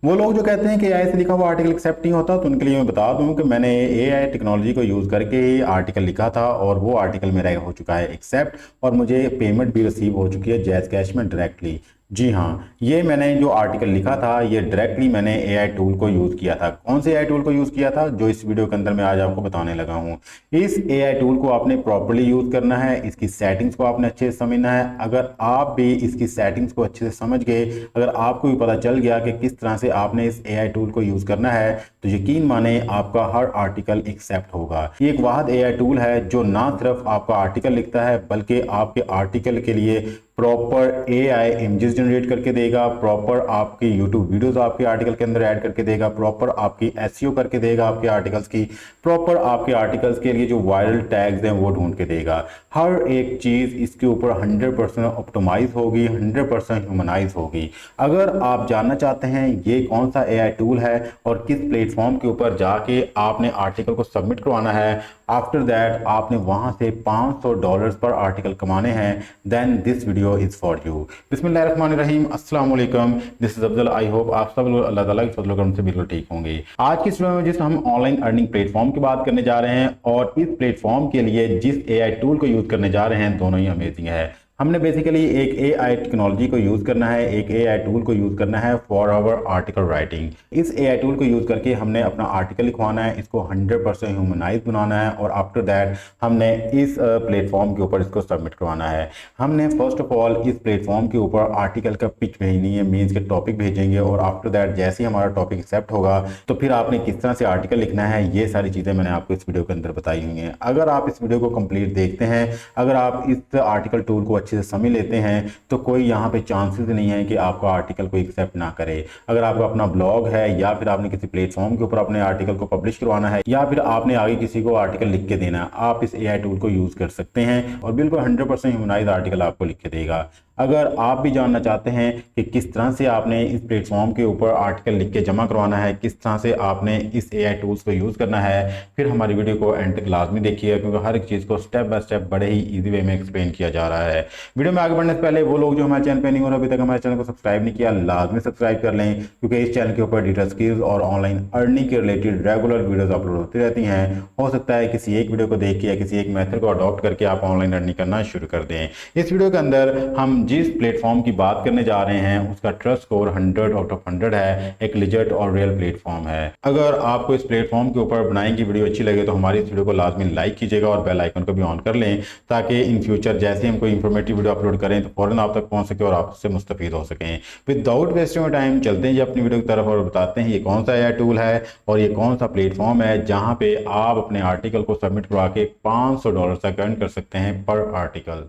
वो लोग जो कहते हैं कि एआई से लिखा हुआ आर्टिकल एक्सेप्ट नहीं होता, तो उनके लिए मैं बता दूं कि मैंने एआई टेक्नोलॉजी को यूज़ करके ही आर्टिकल लिखा था और वो आर्टिकल मेरा हो चुका है एक्सेप्ट और मुझे पेमेंट भी रिसीव हो चुकी है जैज़ कैश में डायरेक्टली। जी हाँ, ये मैंने जो आर्टिकल लिखा था ये डायरेक्टली मैंने एआई टूल को यूज़ किया था। कौन से एआई टूल को यूज़ किया था जो इस वीडियो के अंदर मैं आज आपको बताने लगा हूँ। इस एआई टूल को आपने प्रॉपर्ली यूज़ करना है, इसकी सेटिंग्स को आपने अच्छे से समझना है। अगर आप भी इसकी सेटिंग्स को अच्छे से समझ गए, अगर आपको भी पता चल गया कि किस तरह से आपने इस एआई टूल को यूज़ करना है, तो यकीन माने आपका हर आर्टिकल एक्सेप्ट होगा। ये एक वाहिद एआई टूल है जो ना सिर्फ आपका आर्टिकल लिखता है बल्कि आपके आर्टिकल के लिए प्रॉपर एआई इमेजेस जनरेट करके देगा, प्रॉपर आपकी यूट्यूब वीडियोस आपके आर्टिकल के अंदर ऐड करके देगा, प्रॉपर आपकी एसईओ करके देगा आपके आर्टिकल्स की, प्रॉपर आपके आर्टिकल्स के लिए जो वायरल टैग्स हैं वो ढूंढ के देगा। हर एक चीज़ इसके ऊपर 100% ऑप्टिमाइज होगी, 100% ह्यूमनाइज होगी। अगर आप जानना चाहते हैं ये कौन सा एआई टूल है और किस प्लेटफॉर्म के ऊपर जाके आपने आर्टिकल को सबमिट करवाना है, आफ्टर दैट आपने वहां से $500 पर आर्टिकल कमाने हैं, then this video is for you. बिस्मिल्लाहिर्रहमानिर्रहीम, अस्सलाम वालेकुम, this is Afzal. I hope आप सब लोग अल्लाह ताला के फजल करम से बिल्कुल ठीक होंगे। आज की इस वीडियो में जिस हम ऑनलाइन अर्निंग प्लेटफॉर्म की बात करने जा रहे हैं और इस प्लेटफॉर्म के लिए जिस एआई टूल को यूज करने जा रहे हैं, दोनों ही अमेजिंग है। हमने बेसिकली एक एआई टेक्नोलॉजी को यूज करना है, एक एआई टूल को यूज करना है फॉर आवर आर्टिकल राइटिंग। इस एआई टूल को यूज करके हमने अपना आर्टिकल लिखवाना है, इसको 100% ह्यूमनाइज बनाना है और आफ्टर दैट हमने इस प्लेटफॉर्म के ऊपर इसको सबमिट करवाना है। हमने फर्स्ट ऑफ ऑल इस प्लेटफॉर्म के ऊपर आर्टिकल का पिच भेजनी है, मीन्स के टॉपिक भेजेंगे और आफ्टर दैट जैसे ही हमारा टॉपिक एक्सेप्ट होगा तो फिर आपने किस तरह से आर्टिकल लिखना है, ये सारी चीज़ें मैंने आपको इस वीडियो के अंदर बताई हुई हैं। अगर आप इस वीडियो को कंप्लीट देखते हैं, अगर आप इस आर्टिकल टूल को अच्छे से समझ लेते हैं तो कोई यहाँ पे चांसेस नहीं है कि आपका आर्टिकल को एक्सेप्ट ना करे। अगर आपका अपना ब्लॉग है या फिर आपने किसी प्लेटफॉर्म के ऊपर अपने आर्टिकल को पब्लिश करवाना है या फिर आपने आगे किसी को आर्टिकल लिख के देना है, आप इस एआई टूल को यूज कर सकते हैं और बिल्कुल 100% ह्यूमनाइज आर्टिकल आपको लिख के देगा। अगर आप भी जानना चाहते हैं कि किस तरह से आपने इस प्लेटफॉर्म के ऊपर आर्टिकल लिख के जमा करवाना है, किस तरह से आपने इस एआई टूल्स को यूज़ करना है, फिर हमारी वीडियो को एंड तक लाजमी देखिए क्योंकि हर एक चीज़ को स्टेप बाय स्टेप बड़े ही इजी वे में एक्सप्लेन किया जा रहा है। वीडियो में आगे बढ़ने से पहले वो लोग जो हमारे चैनल पर नहीं हो रहे, अभी तक हमारे चैनल को सब्सक्राइब नहीं किया, लाजमी सब्सक्राइब कर लें क्योंकि इस चैनल के ऊपर डिजिटल स्किल्स और ऑनलाइन अर्निंग के रिलेटेड रेगुलर वीडियोज अपलोड होती रहती हैं। हो सकता है किसी एक वीडियो को देख के या किसी एक मेथड को अडॉप्ट करके आप ऑनलाइन अर्निंग करना शुरू कर दें। इस वीडियो के अंदर हम जिस प्लेटफॉर्म की बात करने जा रहे हैं उसका ट्रस्ट स्कोर 100 आउट ऑफ 100 है, एक लिजिट और रियल प्लेटफॉर्म है। अगर आपको इस प्लेटफॉर्म के ऊपर बनाई की वीडियो अच्छी लगे तो हमारी इस वीडियो को लाजमी लाइक कीजिएगा और बेल आइकन को भी ऑन कर लें ताकि इन फ्यूचर जैसे हम कोई इंफॉर्मेटिव वीडियो अपलोड करें तो फौरन आप तक पहुंच सके और आप उससे मुस्तफीद हो सकें। विदाउट वेस्टिंग टाइम चलते हैं जी अपनी वीडियो की तरफ और बताते हैं ये कौन सा एआई टूल है और ये कौन सा प्लेटफॉर्म है जहां पे आप अपने आर्टिकल को सबमिट करवा के $500 तक अर्न कर सकते हैं पर आर्टिकल।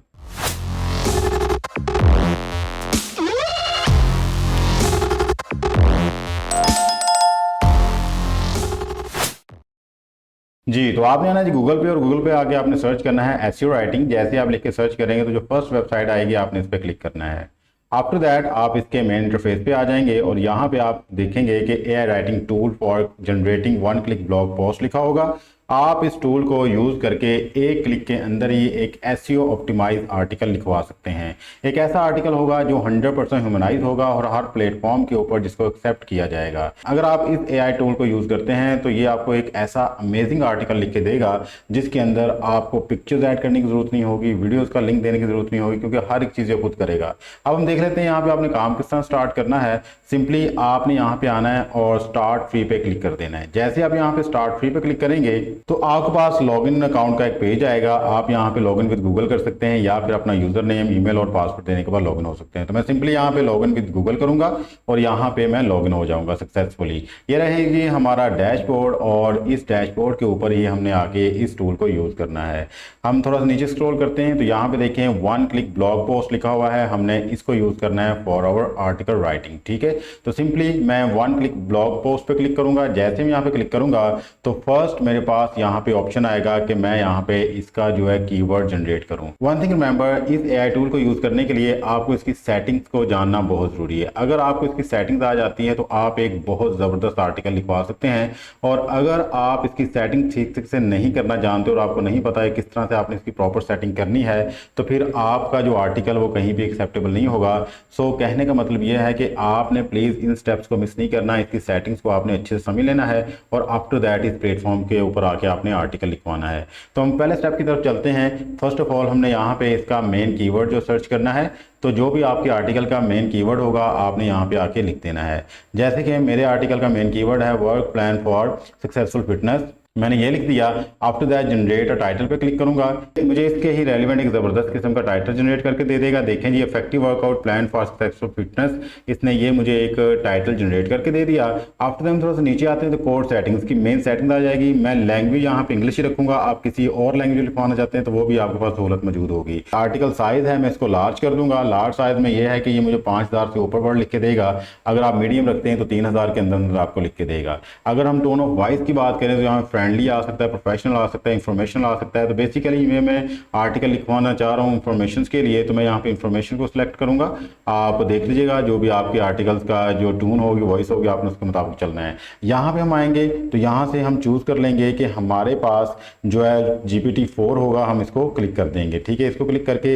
जी, तो आपने आना जी गूगल पे और गूगल पे आके आपने सर्च करना है एसईओ राइटिंग। जैसे आप लिख के सर्च करेंगे तो जो फर्स्ट वेबसाइट आएगी आपने इस पर क्लिक करना है। आफ्टर दैट आप इसके मेन इंटरफेस पे आ जाएंगे और यहाँ पे आप देखेंगे कि AI writing tool for generating one click blog post लिखा होगा। आप इस टूल को यूज़ करके एक क्लिक के अंदर ही एक एसईओ ऑप्टिमाइज आर्टिकल लिखवा सकते हैं। एक ऐसा आर्टिकल होगा जो 100% ह्यूमनाइज होगा और हर प्लेटफॉर्म के ऊपर जिसको एक्सेप्ट किया जाएगा। अगर आप इस एआई टूल को यूज़ करते हैं तो ये आपको एक ऐसा अमेजिंग आर्टिकल लिख के देगा जिसके अंदर आपको पिक्चर्स ऐड करने की जरूरत नहीं होगी, वीडियोज़ का लिंक देने की जरूरत नहीं होगी क्योंकि हर एक चीज़ ये खुद करेगा। अब हम देख लेते हैं यहाँ पे आपने काम किस तरह स्टार्ट करना है। सिंपली आपने यहाँ पे आना है और स्टार्ट फ्री पे क्लिक कर देना है। जैसे आप यहाँ पे स्टार्ट फ्री पे क्लिक करेंगे तो आपके पास लॉगिन अकाउंट का एक पेज आएगा। आप यहाँ पे लॉगिन विद गूगल कर सकते हैं या फिर अपना यूजर नेम, ईमेल और पासवर्ड देने के बाद लॉगिन हो सकते हैं। तो मैं सिंपली यहाँ पे लॉगिन विद गूगल करूंगा और यहाँ पे मैं लॉगिन हो जाऊंगा सक्सेसफुली। ये रहेगी हमारा डैशबोर्ड और इस डैशबोर्ड के ऊपर ही हमने आके इस टूल को यूज करना है। हम थोड़ा सा नीचे स्क्रॉल करते हैं तो यहाँ पे देखें वन क्लिक ब्लॉग पोस्ट लिखा हुआ है, हमने इसको यूज करना है फॉर आवर आर्टिकल राइटिंग। ठीक है, तो सिंपली मैं वन क्लिक ब्लॉग पोस्ट पे क्लिक करूंगा। जैसे मैं यहाँ पे क्लिक करूंगा तो फर्स्ट मेरे पास पास यहाँ पे ऑप्शन आएगा कि मैं यहाँ पे इसका जो है कीवर्ड जनरेट करूँ। वन थिंग रिमेंबर, इस एआई टूल को यूज़ करने के लिए आपको इसकी सेटिंग्स को जानना बहुत ज़रूरी है। अगर आपको इसकी सेटिंग्स आ जाती है तो आप एक बहुत ज़बरदस्त आर्टिकल लिखवा सकते हैं। और अगर आप इसकी सेटिंग ठीक से नहीं करना जानते और आपको नहीं पता है किस तरह से आपने इसकी प्रॉपर सेटिंग करनी है, तो फिर आपका जो आर्टिकल वो कहीं भी एक्सेप्टेबल नहीं होगा। सो कहने का मतलब ये है कि आपने प्लीज़ इन स्टेप्स को मिस नहीं करना, इसकी सेटिंग्स को आपने अच्छे से समझ लेना है और आफ्टर दैट इस प्लेटफॉर्म के ऊपर आके आपने आर्टिकल लिखवाना है। तो हम पहले स्टेप की तरफ चलते हैं। फर्स्ट ऑफ ऑल हमने यहाँ पे इसका मेन कीवर्ड जो सर्च करना है, तो जो भी आपके आर्टिकल का मेन कीवर्ड होगा आपने यहाँ पे आके लिख देना है। जैसे कि मेरे आर्टिकल का मेन कीवर्ड है work plan for successful fitness, मैंने ये लिख दिया। After that generate a title पे क्लिक करूंगा, मुझे इसके ही रेलिवेंट एक ज़बरदस्त किस्म का टाइटल जनरेट करके दे देगा। देखें जी, effective workout plan for successful fitness, इसने ये मुझे एक टाइटल जनरेट करके दे दिया। आफ्टर दैट हम थोड़ा सा नीचे आते हैं तो कोड सेटिंग्स की मेन सेटिंग आ जाएगी। मैं लैंग्वेज यहाँ पे इंग्लिश ही रखूंगा, आप किसी और लैंग्वेज लिखवाना चाहते हैं तो वो भी आपके पास सहूलत मौजूद होगी। आर्टिकल साइज है, मैं इसको लार्ज कर दूंगा। लार्ज साइज में ये है कि ये मुझे 5000 से ऊपर वर्ड लिख के देगा। अगर आप मीडियम रखते हैं तो 3000 के अंदर आपको लिख के देगा। अगर हम टोन ऑफ वॉइस की बात करें तो यहाँ फ्रेंडली आ सकता है, प्रोफेशनल आ सकता है, इंफॉर्मेशनल आ सकता है। तो बेसिकली मैं आर्टिकल लिखवाना चाह रहा हूँ इंफॉर्मेशन के लिए, तो मैं यहाँ पे इंफॉर्मेशन को सिलेक्ट करूंगा। आप देख लीजिएगा जो भी आपके आर्टिकल्स का जो टून होगी, वॉइस होगी, आपने उसके मुताबिक चलना है। यहाँ पे हम आएंगे तो यहाँ से हम चूज कर लेंगे कि हमारे पास जो है GPT-4 होगा, हम इसको क्लिक कर देंगे। ठीक है, इसको क्लिक करके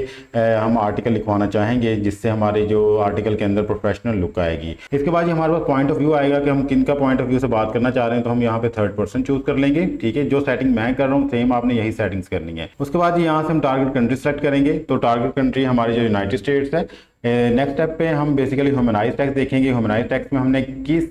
हम आर्टिकल लिखवाना चाहेंगे जिससे हमारे जो आर्टिकल के अंदर प्रोफेशनल लुक आएगी। इसके बाद हमारे पास पॉइंट ऑफ व्यू आएगा कि हम किन का पॉइंट ऑफ व्यू से बात करना चाह रहे हैं, तो हम यहाँ पे थर्ड पर्सन चूज कर लेंगे। ठीक है, जो सेटिंग मैं कर रहा हूँ सेम आपने यही सेटिंग्स करनी है। उसके बाद यहाँ से हम टारगेट कंट्री सेलेक्ट करेंगे, तो टारगेट कंट्री हमारी जो यूनाइटेड स्टेट्स है। नेक्स्ट स्टेप पे हम बेसिकली ह्यूमनाइज टैक्स देखेंगे। ह्यूमनाइज टैक्स में हमने किस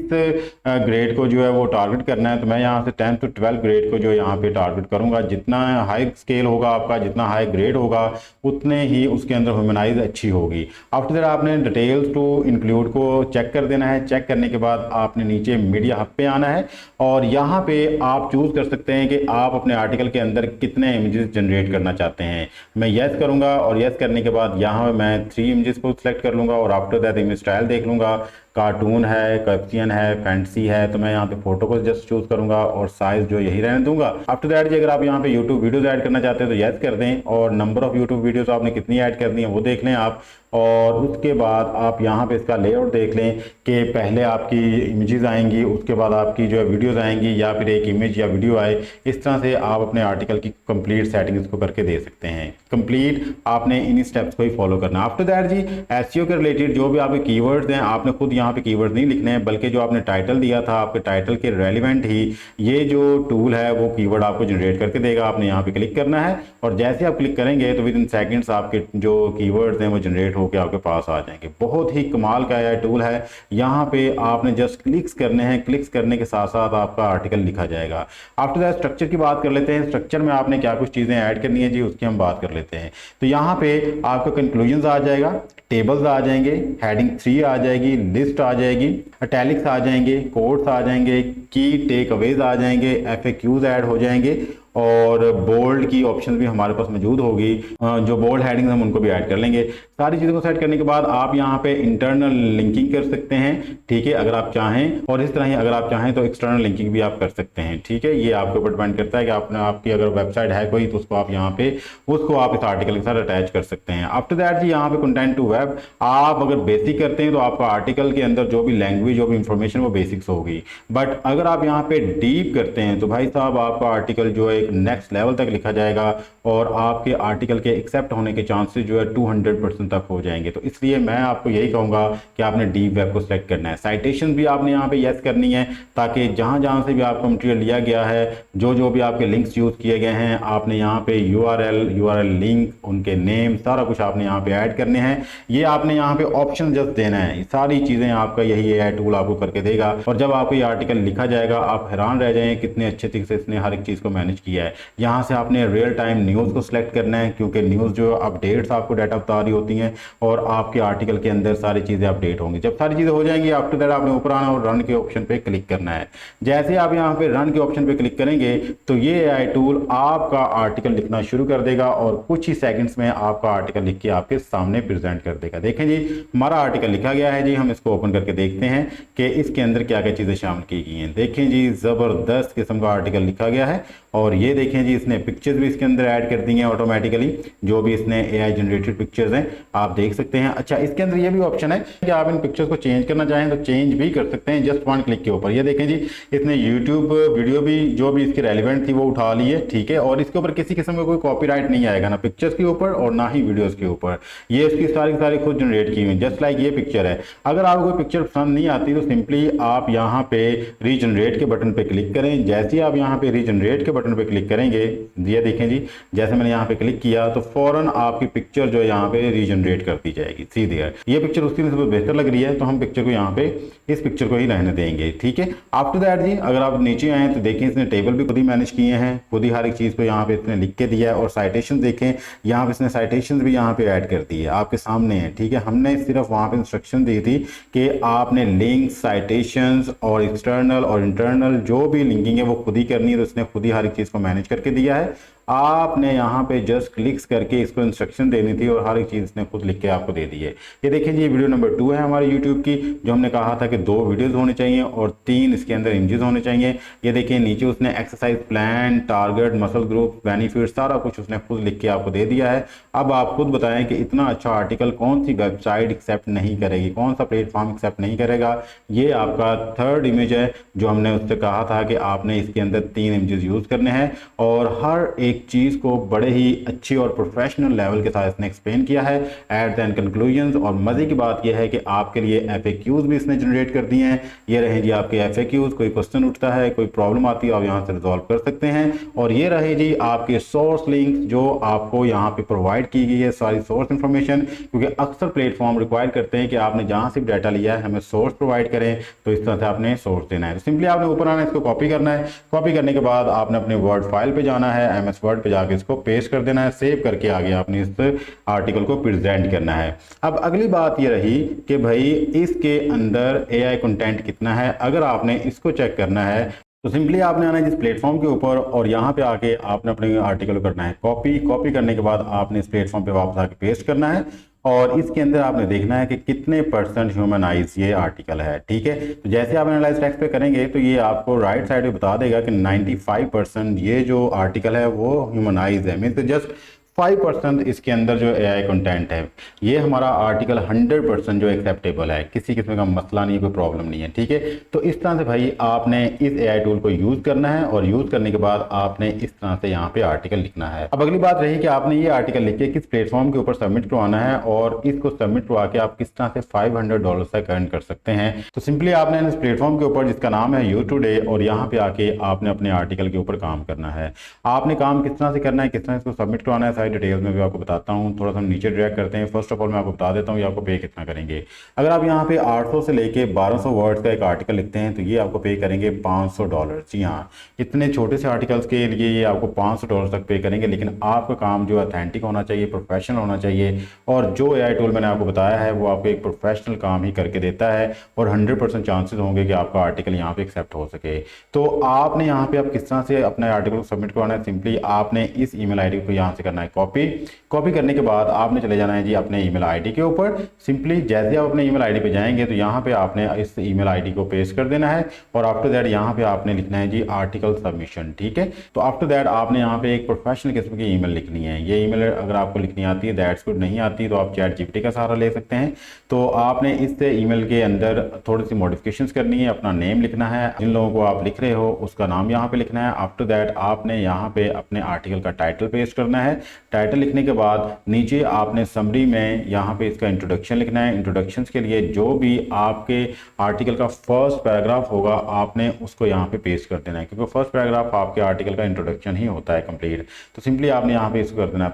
ग्रेड को जो है वो टारगेट करना है, तो मैं यहाँ से 10 to 12 ग्रेड को जो यहाँ पे टारगेट करूँगा। जितना हाई स्केल होगा आपका, जितना हाई ग्रेड होगा, उतने ही उसके अंदर ह्यूमनाइज अच्छी होगी। आफ्टर दैट आपने डिटेल्स टू इंक्लूड को चेक कर देना है। चेक करने के बाद आपने नीचे मीडिया हब पे आना है और यहाँ पे आप चूज कर सकते हैं कि आप अपने आर्टिकल के अंदर कितने इमेजेस जनरेट करना चाहते हैं। मैं येस करूँगा और येस करने के बाद यहाँ मैं 3 इमेजेस को सेलेक्ट कर लूंगा और आफ्टर दैट इमेज स्टाइल देख लूंगा। कार्टून है, कैप्शन है, फैंटेसी है, तो मैं यहाँ पे फोटो को जस्ट चूज करूंगा और साइज जो यही रहने दूंगा। आफ्टर दैट जी अगर आप यहाँ पे यूट्यूब वीडियोस ऐड करना चाहते हैं तो यस कर दें और नंबर ऑफ यूट्यूब वीडियोस आपने कितनी ऐड करनी है वो देख लें आप। और उसके बाद आप यहाँ पे इसका लेआउट देख लें कि पहले आपकी इमेजेस आएंगी, उसके बाद आपकी जो है वीडियोस आएंगी, या फिर एक इमेज या वीडियो आए। इस तरह से आप अपने आर्टिकल की कंप्लीट सेटिंग इसको करके दे सकते हैं। कंप्लीट आपने इन स्टेप्स को ही फॉलो करना है। आफ्टर दैट जी एसईओ के रिलेटेड जो भी आपके कीवर्ड्स हैं, आपने खुद यहाँ पे कीवर्ड नहीं लिखने हैं, बल्कि जो आपने टाइटल दिया था आपके टाइटल के रेलिवेंट ही ये जो टूल है वो कीवर्ड आपको जनरेट करके देगा। आपने यहाँ पे क्लिक करना है और जैसे आप क्लिक करेंगे तो विद इन सेकंड्स आपके जो कीवर्ड्स हैं वो जनरेट होकर आपके पास आ जाएंगे। बहुत ही कमाल का यह टूल है। यहाँ पे आपने जस्ट क्लिक्स करने हैं, क्लिक्स करने के साथ साथ आपका आर्टिकल लिखा जाएगा। आफ्टर दैट स्ट्रक्चर की बात कर लेते हैं। स्ट्रक्चर में आपने क्या कुछ चीजें ऐड करनी है जी, उसकी हम बात कर लेते हैं। तो यहाँ पे आपका कंक्लूजन आ जाएगा, टेबल्स आ जाएंगे, हेडिंग 3 आ जाएगी, लिस्ट आ जाएगी, इटैलिक्स आ जाएंगे, कोट्स आ जाएंगे, की टेक अवेज आ जाएंगे, एफएक्यूज ऐड हो जाएंगे और बोल्ड की ऑप्शन भी हमारे पास मौजूद होगी। जो बोल्ड हेडिंग्स हम उनको भी ऐड कर लेंगे। सारी चीज़ों को सेट करने के बाद आप यहाँ पे इंटरनल लिंकिंग कर सकते हैं, ठीक है, अगर आप चाहें। और इस तरह ही अगर आप चाहें तो एक्सटर्नल लिंकिंग भी आप कर सकते हैं, ठीक है। ये आपके ऊपर डिपेंड करता है कि आपकी अगर वेबसाइट है कोई तो उसको आप यहाँ पे उसको आप इस आर्टिकल के साथ अटैच कर सकते हैं। आफ्टर दैट जी यहाँ पे कंटेंट टू वेब आप अगर बेसिक करते हैं तो आपका आर्टिकल के अंदर जो भी लैंग्वेज जो भी इंफॉर्मेशन वो बेसिक्स होगी। बट अगर आप यहाँ पे डीप करते हैं तो भाई साहब आपका आर्टिकल जो है एक नेक्स्ट लेवल तक लिखा जाएगा और आपके आर्टिकल के एक्सेप्ट होने के चांसेस जो है 200% तक हो जाएंगे। तो इसलिए मैं आपको यही कहूंगा कि आपने डीप वेब को सिलेक्ट करना है। साइटेशन भी आपने यहाँ पे यस करनी है ताकि जहां जहां से भी आपको मटेरियल लिया गया है, जो भी आपके लिंक्स यूज किए गए हैं, आपने यहाँ पे यूआरएल लिंक, उनके नेम, सारा कुछ आपने यहाँ पे ऐड करने हैं। ये आपने यहाँ पे ऑप्शन जस्ट देना है। सारी चीजें आपका यही एआई टूल आपको करके देगा और जब आपको ये आर्टिकल लिखा जाएगा आप हैरान रह जाएं कितने अच्छे तरीके से इसने हर एक चीज को मैनेज किया है। यहाँ से आपने रियल टाइम न्यूज़ को सिलेक्ट करना है क्योंकि न्यूज़ जो अपडेट्स आपको डाटा बता रही होती हैं और आपके आर्टिकल के अंदर सारी चीज़ें अपडेट होंगी। जब सारी चीज़ें हो जाएंगी आफ्टर दैट आपने ऊपर आना और रन के ऑप्शन पे क्लिक करना है। जैसे आप यहाँ पे रन के ऑप्शन पे क्लिक करेंगे तो ये एआई टूल आपका आर्टिकल लिखना शुरू कर देगा और कुछ ही सेकंड्स में आपका आर्टिकल लिख के आपके सामने प्रेजेंट कर देगा। देखें जी हमारा आर्टिकल लिखा गया है जी। हम इसको ओपन करके देखते हैं कि इसके अंदर क्या क्या चीज़ें शामिल की गई हैं। देखें जी ज़बरदस्त किस्म का आर्टिकल लिखा गया है और ये देखें जी, इसने पिक्चर्स भी इसके अंदर ऐड कर दी हैं ऑटोमेटिकली, जो भी इसने AI जनरेटेड पिक्चर्स हैं आप देख सकते हैं। अच्छा, इसके अंदर ये भी ऑप्शन है कि आप इन पिक्चर्स को चेंज करना चाहें तो चेंज भी कर सकते हैं जस्ट वन क्लिक के ऊपर। ये देखें जी, इसने यूट्यूब वीडियो भी जो भी इसकी रेलिवेंट थी वो उठा ली है, ठीक है, और इसके ऊपर किसी किस्म का कोई कॉपीराइट नहीं आएगा, ना पिक्चर्स के ऊपर और ना ही वीडियोस के ऊपर। ये इसकी सारी खुद जनरेट की हुई, जस्ट लाइक ये पिक्चर है। अगर आपको कोई पिक्चर पसंद नहीं आती तो सिंपली आप यहाँ पे रीजनरेट के बटन पे क्लिक करें। जैसे ही आप यहाँ पे रीजनरेट के बटन पे क्लिक करेंगे, ये देखें जी, जैसे मैंने यहाँ पे क्लिक किया तो फौरन आपकी पिक्चर जो है यहाँ पे रीजनरेट कर दी जाएगी सीधे। ये पिक्चर उसकी नस्बत बेहतर लग रही है तो हम पिक्चर को यहाँ पे इस पिक्चर को ही रहने देंगे, ठीक है। आफ्टर दैट जी, अगर आप नीचे आए तो देखें इसने टेबल भी खुद ही मैनेज किए हैं, खुद ही हर एक चीज़ को यहाँ पे इसने लिख के दिया है। और साइटेशन देखें, यहाँ पे इसने साइटेशन भी यहाँ पे ऐड कर दी है, आपके सामने है, ठीक है। हमने सिर्फ वहाँ पे इंस्ट्रक्शन दी थी कि आपने लिंक, साइटेशंस और एक्सटर्नल और इंटरनल जो भी लिंकिंग है वो खुद ही करनी है, तो इसने खुद ही हर एक चीज़ को मैनेज करके दिया है। आपने यहाँ पे जस्ट क्लिक्स करके इसको इंस्ट्रक्शन देनी थी और हर एक चीज़ इसने खुद लिख के आपको दे दी है। ये देखिए जी, वीडियो नंबर 2 है हमारे यूट्यूब की, जो हमने कहा था कि 2 वीडियोस होने चाहिए और 3 इसके अंदर इमेजेस होने चाहिए। ये देखिए नीचे उसने exercise plan, target, muscle group, benefit सारा कुछ उसने खुद लिख के आपको दे दिया है। अब आप खुद बताएं कि इतना अच्छा आर्टिकल कौन सी वेबसाइट एक्सेप्ट नहीं करेगी, कौन सा प्लेटफॉर्म एक्सेप्ट नहीं करेगा। ये आपका 3rd इमेज है जो हमने उससे कहा था कि आपने इसके अंदर 3 इमेजेस यूज़ करने हैं और हर एक चीज को बड़े ही अच्छी और प्रोफेशनल लेवल के साथ इसने एक्सप्लेन किया है एट द एंड कंक्लूजन्स। और मजे की बात यह है कि आपके लिए FAQs भी इसने जनरेट कर दिए हैं। ये रहे जी आपके FAQs, कोई क्वेश्चन उठता है, कोई प्रॉब्लम आती है, आप यहाँ से रिजॉल्व कर सकते हैं। और ये रहे जी आपके सोर्स लिंक्स जो आपको यहाँ पे प्रोवाइड की गई है, सारी सोर्स इंफॉर्मेशन, क्योंकि अक्सर प्लेटफॉर्म रिक्वायर करते हैं कि आपने जहाँ से डाटा लिया है हमें सोर्स प्रोवाइड करें, तो इस तरह से आपने सोर्स देना है। तो सिंपली आपने ऊपर आना है, इसको कॉपी करना है, कॉपी करने के बाद आपने अपने वर्ड फाइल पे जाना है, MS वर्ड पे जाके इसको पेस्ट कर देना है, सेव करके आगे आपने इस आर्टिकल को प्रेजेंट करना है। अब अगली बात ये रही कि भाई इसके अंदर AI कंटेंट कितना है। अगर आपने इसको चेक करना है तो सिंपली आपने आना है जिस प्लेटफॉर्म के ऊपर और यहाँ पे आके आपने अपने आर्टिकल को करना है कॉपी करने के बाद आपने इस प्लेटफॉर्म पे वापस आके पेस्ट करना है और इसके अंदर आपने देखना है कि कितने % ह्यूमनाइज ये आर्टिकल है, ठीक है। तो जैसे आप एनालाइज टेक्स्ट पे करेंगे तो ये आपको राइट साइड पे बता देगा कि 95% ये जो आर्टिकल है वो ह्यूमनाइज है, मीन्स जस्ट 5% इसके अंदर जो AI कंटेंट है। ये हमारा आर्टिकल 100% जो एक्सेप्टेबल है, किसी किस्म का मसला नहीं है, कोई प्रॉब्लम नहीं है, ठीक है। तो इस तरह से भाई आपने इस AI टूल को यूज़ करना है और यूज़ करने के बाद आपने इस तरह से यहाँ पे आर्टिकल लिखना है। अब अगली बात रही कि आपने ये आर्टिकल लिख के किस प्लेटफॉर्म के ऊपर सबमिट करवाना है और इसको सबमिट करवा के आप किस तरह से $500 तक अर्न कर सकते हैं। तो सिंपली आपने इस प्लेटफॉर्म के ऊपर जिसका नाम है यू टुडे और यहाँ पे आके आपने अपने आर्टिकल के ऊपर काम करना है। आपने काम किस तरह से करना है, किस तरह इसको सबमिट करवाना है, डिटेल्स में भी आपको बताता हूं। थोड़ा सा नीचे ड्रैग करते हैं। फर्स्ट ऑफ ऑल मैं आपको बता देता हूं ये आपको पे कितना करेंगे। अगर आप यहां पे 800 से लेके 1200 वर्ड्स का एक आर्टिकल लिखते हैं तो ये आपको पे करेंगे $500। जी हाँ, इतने छोटे से आर्टिकल्स के लिए ये आपको $500 तक पे करेंगे, लेकिन आपका काम जो ऑथेंटिक होना चाहिए, प्रोफेशनल होना चाहिए। और जो AI टूल मैंने आपको बताया है वो आपको एक प्रोफेशनल काम ही करके देता है और 100% चांसेस होंगे कि आपका आर्टिकल यहाँ पे एक्सेप्ट हो सके। तो आपने यहाँ पे आप किस तरह से अपने आर्टिकल को सबमिट करवाना है, सिंपली आपने इस ईमेल आईडी को यहाँ से करना है कॉपी करने के बाद आपने चले जाना है जी अपने ईमेल आईडी के ऊपर। सिंपली जैसे आप अपने ईमेल आईडी पे जाएंगे तो यहाँ पे आपने इस ईमेल आईडी को पेस्ट कर देना है और आफ्टर दैट यहाँ पे आपने लिखना है जी आर्टिकल सबमिशन, ठीक है। तो आफ्टर दैट आपने यहाँ पे एक प्रोफेशनल किस्म की ईमेल लिखनी है। ये ईमेल अगर आपको लिखनी आती है दैट्स गुड, नहीं आती तो आप ChatGPT का सहारा ले सकते हैं। तो आपने इस ईमेल के अंदर थोड़ी सी मॉडिफिकेशंस करनी है, अपना नेम लिखना है, जिन लोगों को आप लिख रहे हो उसका नाम यहाँ पे लिखना है। आफ्टर दैट आपने यहाँ पे अपने आर्टिकल का टाइटल पेस्ट करना है। टाइटल लिखने के बाद नीचे आपने समरी में यहाँ पे इसका इंट्रोडक्शन लिखना है। इंट्रोडक्शंस के लिए जो भी आपके आर्टिकल का फर्स्ट पैराग्राफ होगा आपने उसको यहाँ पे पेस्ट कर देना है, क्योंकि फर्स्ट पैराग्राफ आपके आर्टिकल का इंट्रोडक्शन ही होता है कंप्लीट। तो सिंपली आपने यहाँ पे इसको कर देना है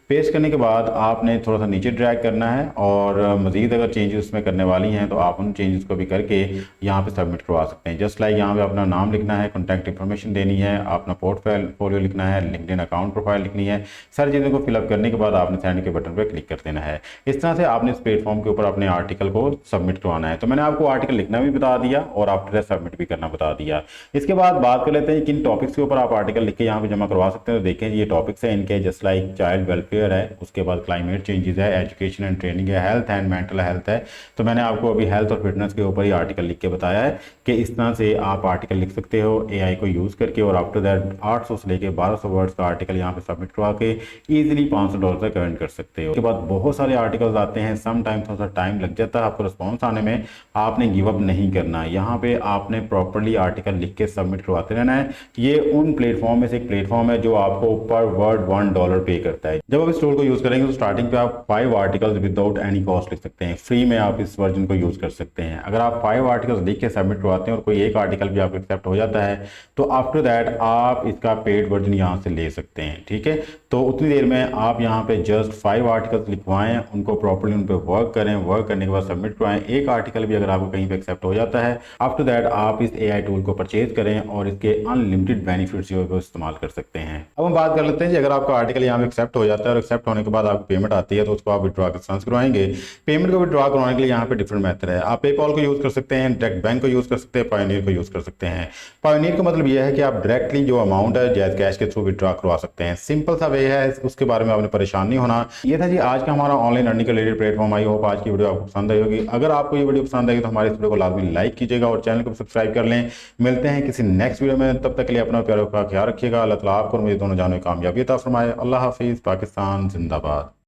पेस्ट करने के बाद आपने थोड़ा सा नीचे ड्रैग करना है और मजीद अगर चेंजेस उसमें करने वाली हैं तो आप उन चेंजेस को भी करके यहाँ पे सबमिट करवा सकते हैं। जस्ट लाइक यहाँ पे अपना नाम लिखना है, कॉन्टैक्ट इन्फॉर्मेशन देनी है, अपना पोर्टफोलियो लिखना है, लिंक्डइन अकाउंट प्रोफाइल लिखनी है, सारी सारी चीज़ों को फिलअप करने के बाद आपने सेंड के बटन पर क्लिक कर देना है। इस तरह से आपने इस प्लेटफॉर्म के ऊपर अपने आर्टिकल को सबमिट करवाना है। तो मैंने आपको आर्टिकल लिखना भी बता दिया और आफ्टर दैट सबमिट भी करना बता दिया। इसके बाद बात कर लेते हैं किन टॉपिक्स के ऊपर आप आर्टिकल लिख के यहाँ पे जमा करवा सकते हैं। तो देखें ये टॉपिक्स है इनके, जस्ट लाइक चाइल्ड वेलफेयर है, उसके बाद क्लाइमेट चेंजेस है, एजुकेशन एंड ट्रेनिंग है, हेल्थ एंड मेंटल हेल्थ है। तो मैंने आपको अभी हेल्थ और फिटनेस के ऊपर ही आर्टिकल लिख के बताया है कि इस तरह से आप आर्टिकल लिख सकते हो एआई को यूज़ करके, और आफ्टर दैट 800 से लेके 1200 वर्ड्स का आर्टिकल यहाँ पे सबमिट करवा के ईजिली $500 तक अर्न कर सकते हो। उसके बाद बहुत सारे आर्टिकल्स आते हैं, सम टाइम थोड़ा सा टाइम लग जाता है आपको रिस्पॉन्स आने में। आपने गिव अप नहीं करना, यहाँ पे आपने प्रॉपरली आर्टिकल लिख के सबमिट करवाते रहना है। ये उन प्लेटफॉर्म में से एक प्लेटफॉर्म है जो आपको पर वर्ड $1 पे करता है। जब आप इस टूल को यूज करेंगे तो स्टार्टिंग पे आप 5 आर्टिकल्स विदाउट एनी कॉस्ट लिख सकते हैं, फ्री में आप इस वर्जन को यूज कर सकते हैं। अगर आप 5 आर्टिकल्स लिख के सबमिट करवाते हैं और कोई एक आर्टिकल भी आपको एक्सेप्ट हो जाता है तो आफ्टर दैट आप इसका पेड वर्जन यहाँ से ले सकते हैं। ठीक है, तो उतनी देर में आप यहाँ पे जस्ट 5 आर्टिकल्स लिखवाएं, उनको प्रॉपर्ली उन पे वर्क करें, वर्क करने के बाद सबमिट करवाएं। एक आर्टिकल भी अगर आपको कहीं पे एक्सेप्ट हो जाता है, आफ्टर दैट आप इस एआई टूल को परचेज करें और इसके अनलिमिटेड बेनिफिट्स जो है वो इस्तेमाल कर सकते हैं। अब हम बात कर लेते हैं कि अगर आपका आर्टिकल यहाँ पे एक्सेप्ट हो जाता है और एक्सेप्ट होने के बाद आपको पेमेंट आती है तो उसको आप विड्रॉ करवाएंगे। पेमेंट को विड्रॉ करवाने के लिए यहाँ पे डिफरेंट मेथड है। आप पेपॉल को यूज कर सकते हैं, डायरेक्ट बैंक को यूज कर सकते हैं, पायोनियर को यूज कर सकते हैं। पायोनियर का मतलब यह है कि आप डायरेक्टली जो अमाउंट है जैज कैश के थ्रू विड्रॉ करवा सकते हैं। सिंपल सा वे है, उसके बारे में आपने परेशान नहीं होना। ये था जी आज का हमारा ऑनलाइन अर्निंग का रिलेटेड प्लेटफॉर्म। आई होप आज की वीडियो आपको पसंद आई होगी। अगर आपको ये वीडियो पसंद आई तो हमारे इस वीडियो को लाजमी लाइक कीजिएगा और चैनल को सब्सक्राइब कर लें। मिलते हैं किसी नेक्स्ट वीडियो में, तब तक के लिए अपना प्यार का ख्याल रखिएगा। अल्लाह ताला आपको और मुझे दोनों जानों कामयाबी अता फरमाए। अल्लाह हाफिज़। पाकिस्तान जिंदाबाद।